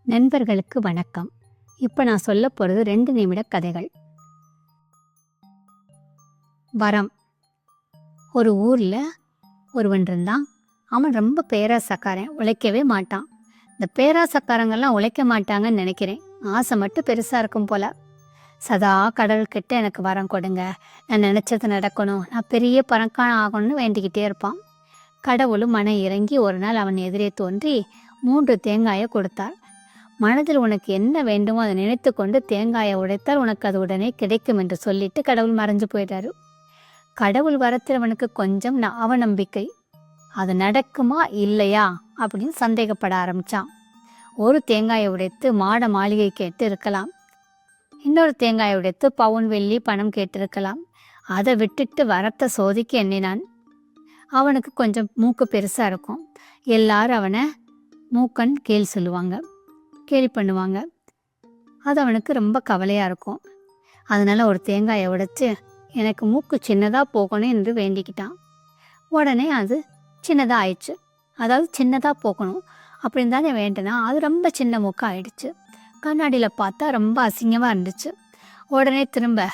நண்பர்களுக்கு வணக்கம். இப்போ நான் சொல்ல போகிறது 2 நிமிட கதைகள். வரம். ஒரு ஊரில் ஒருவன் இருந்தான். அவன் ரொம்ப பேராசக்காரன், உழைக்கவே மாட்டான். இந்த பேராசக்காரங்கெல்லாம் உழைக்க மாட்டாங்கன்னு நினைக்கிறேன். ஆசை மட்டும் பெருசாக இருக்கும் போல. சதா கடவுள்கிட்ட எனக்கு வரம் கொடுங்க, நான் நினச்சது நடக்கணும், நான் பெரிய பணக்காரன் ஆகணும்னு வேண்டிக்கிட்டே இருப்பான். கடவுளும் மனம் இறங்கி ஒரு நாள் அவன் எதிரே தோன்றி 3 தேங்காயை கொடுத்தார். மனதில் உனக்கு என்ன வேண்டுமோ அதை நினைத்து கொண்டு தேங்காயை உடைத்தால் உனக்கு அது உடனே கிடைக்கும் என்று சொல்லிட்டு கடவுள் மறைஞ்சு போயிட்டாரு. கடவுள் வரத்தில் அவனுக்கு கொஞ்சம் அவநம்பிக்கை. அது நடக்குமா இல்லையா அப்படின்னு சந்தேகப்பட ஆரம்பிச்சான். ஒரு தேங்காயை உடைத்து மாட மாளிகை கேட்டு இருக்கலாம், இன்னொரு தேங்காயை உடைத்து பவுன் வெள்ளி பணம் கேட்டிருக்கலாம். அதை விட்டுட்டு வரத்தை சோதிக்க எண்ணினான். அவனுக்கு கொஞ்சம் மூக்கு பெருசாக இருக்கும். எல்லாரும் அவனை மூக்கன் கேலி சொல்லுவாங்க, கேலி பண்ணுவாங்க. அது அவனுக்கு ரொம்ப கவலையாக இருக்கும். அதனால் ஒரு தேங்காயை உடைச்சு எனக்கு மூக்கு சின்னதாக போகணும் என்று வேண்டிக்கிட்டான். உடனே அது சின்னதாக ஆயிடுச்சு. அதாவது சின்னதாக போகணும் அப்படின்னு தானே வேண்டினா, அது ரொம்ப சின்ன மூக்காக ஆயிடுச்சு. கண்ணாடியில் பார்த்தா ரொம்ப அசிங்கமாக இருந்துச்சு. உடனே திரும்ப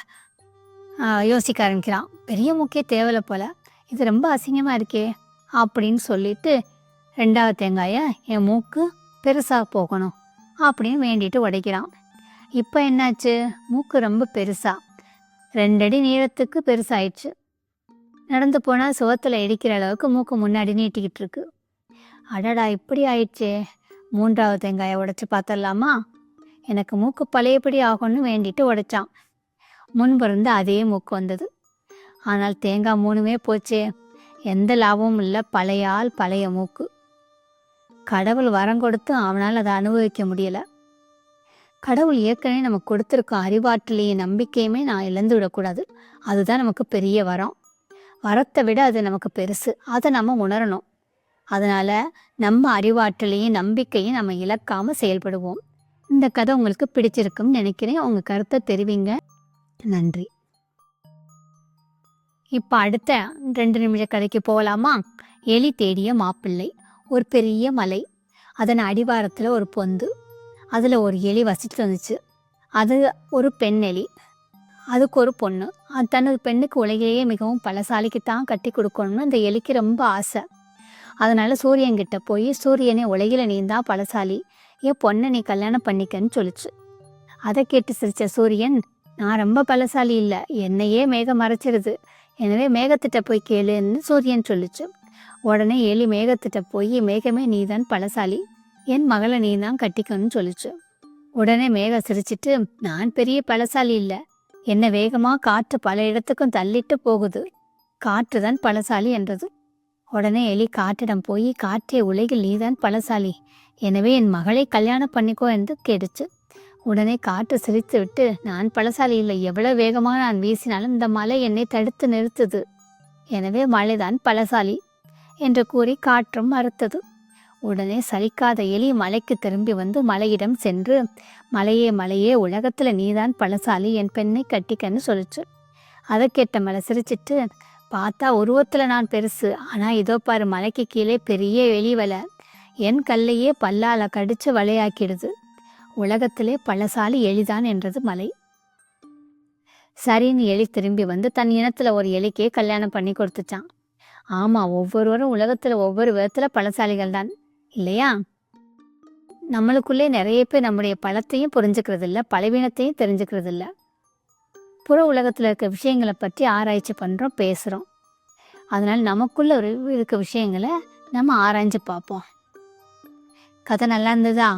யோசிக்க ஆரம்பிக்கிறான், பெரிய மூக்கே தேவையில்லை போல், இது ரொம்ப அசிங்கமாக இருக்கே அப்படின்னு சொல்லிட்டு 2வது தேங்காயை என் மூக்கு பெருசாக போகணும் அப்படின்னு வேண்டிட்டு உடைக்கிறான். இப்போ என்னாச்சு, மூக்கு ரொம்ப பெருசா 2 அடி நீளத்துக்கு பெருசாயிடுச்சு. நடந்து போனால் சுவத்தில் இடிக்கிற அளவுக்கு மூக்கு முன்னாடி நீட்டிக்கிட்டு இருக்கு. அடடா, இப்படி ஆயிடுச்சே, 3வது தேங்காயை உடைச்சி பார்த்துடலாமா, எனக்கு மூக்கு பழையபடி ஆகும்னு வேண்டிட்டு உடைச்சான். முன்பு இருந்து அதே மூக்கு வந்தது. ஆனால் தேங்காய் 3மே போச்சே, எந்த லாபமும் இல்லை, பழைய மூக்கு. கடவுள் வரம் கொடுத்து அவனால் அதை அனுபவிக்க முடியலை. கடவுள் ஏற்கனவே நமக்கு கொடுத்துருக்க அறிவாற்றலையும் நம்பிக்கையுமே நான் இழந்து விடக்கூடாது. அதுதான் நமக்கு பெரிய வரம். வரத்தை விட அது நமக்கு பெருசு, அதை நம்ம உணரணும். அதனால் நம்ம அறிவாற்றலையும் நம்பிக்கையும் நம்ம இழக்காமல் செயல்படுவோம். இந்த கதை உங்களுக்கு பிடிச்சிருக்குன்னு நினைக்கிறேன். உங்கள் கருத்தை தெரிவிங்க. நன்றி. இப்போ அடுத்த 2 நிமிட கதைக்கு போகலாமா? எலி தேடிய மாப்பிள்ளை. ஒரு பெரிய மலை, அதன் அடிவாரத்தில் ஒரு பொந்து. அதில் ஒரு எலி வசித்து வந்துச்சு. அது ஒரு பெண் எலி. அதுக்கு ஒரு பொண்ணு. அது தனது பெண்ணுக்கு உலகிலேயே மிகவும் பலசாலிக்குத்தான் கட்டி கொடுக்கணும்னு அந்த எலிக்கு ரொம்ப ஆசை. அதனால் சூரியன்கிட்ட போய், சூரியனே, உலகில் நீ தான் பலசாலி, என் பொண்ணை நீ கல்யாணம் பண்ணிக்கன்னு சொல்லிச்சு. அதை கேட்டு சிரித்த சூரியன், நான் ரொம்ப பலசாலி இல்லை, என்னையே மேகம் மறைச்சிருது, எனவே மேகத்திட்ட போய் கேளுன்னு சூரியன் சொல்லிச்சு. உடனே எலி மேகத்திட்ட போய், மேகமே, நீதான் பலசாலி, என் மகளை நீ தான் கட்டிக்கணும்னு சொல்லிச்சு. உடனே மேகம் சிரிச்சிட்டு, நான் பெரிய பலசாலி இல்லை, என்னை வேகமாக காற்று பல இடத்துக்கும் தள்ளிட்டு போகுது, காற்று தான் பலசாலி என்றது. உடனே எலி காற்றிடம் போய், காற்றே, உலகில் நீதான் பலசாலி, எனவே என் மகளை கல்யாணம் பண்ணிக்கோ என்று கேட்டுச்சு. உடனே காற்று சிரித்து விட்டு, நான் பலசாலி இல்லை, எவ்வளவு வேகமாக நான் வீசினாலும் இந்த மலை என்னை தடுத்து நிறுத்துது, எனவே மழைதான் பலசாலி என்று கூறி காற்றும் மறுத்தது. உடனே சலிக்காத எலி மலைக்கு திரும்பி வந்து மலையிடம் சென்று, மலையே மலையே, உலகத்தில் நீதான் பலசாலி, என் பெண்ணை கட்டிக்கன்னு சொல்லிச்சு. அதை கேட்ட மலை சிரிச்சிட்டு, பார்த்தா உருவத்தில் நான் பெருசு, ஆனால் இதோ பாரு, மலைக்கு கீழே பெரிய எலி வலை, என் கல்லையே பல்லால் கடிச்சு வலையாக்கிடுது, உலகத்திலே பலசாலி எலிதான் என்றது மலை. சரின்னு எலி திரும்பி வந்து தன் இனத்தில் ஒரு எலிக்கே கல்யாணம் பண்ணி கொடுத்துச்சான். ஆமாம், ஒவ்வொருவரும் உலகத்தில் ஒவ்வொரு விதத்தில் பலசாலிகள் தான் இல்லையா? நம்மளுக்குள்ளே நிறைய பேர் நம்முடைய பலத்தையும் புரிஞ்சுக்கிறது இல்லை, பலவீனத்தையும் தெரிஞ்சுக்கிறது இல்லை. புற உலகத்தில் இருக்க விஷயங்களை பற்றி ஆராய்ச்சி பண்ணுறோம், பேசுகிறோம். அதனால் நமக்குள்ள இருக்க விஷயங்களை நம்ம ஆராய்ஞ்சு பார்ப்போம். கதை நல்லா இருந்ததா?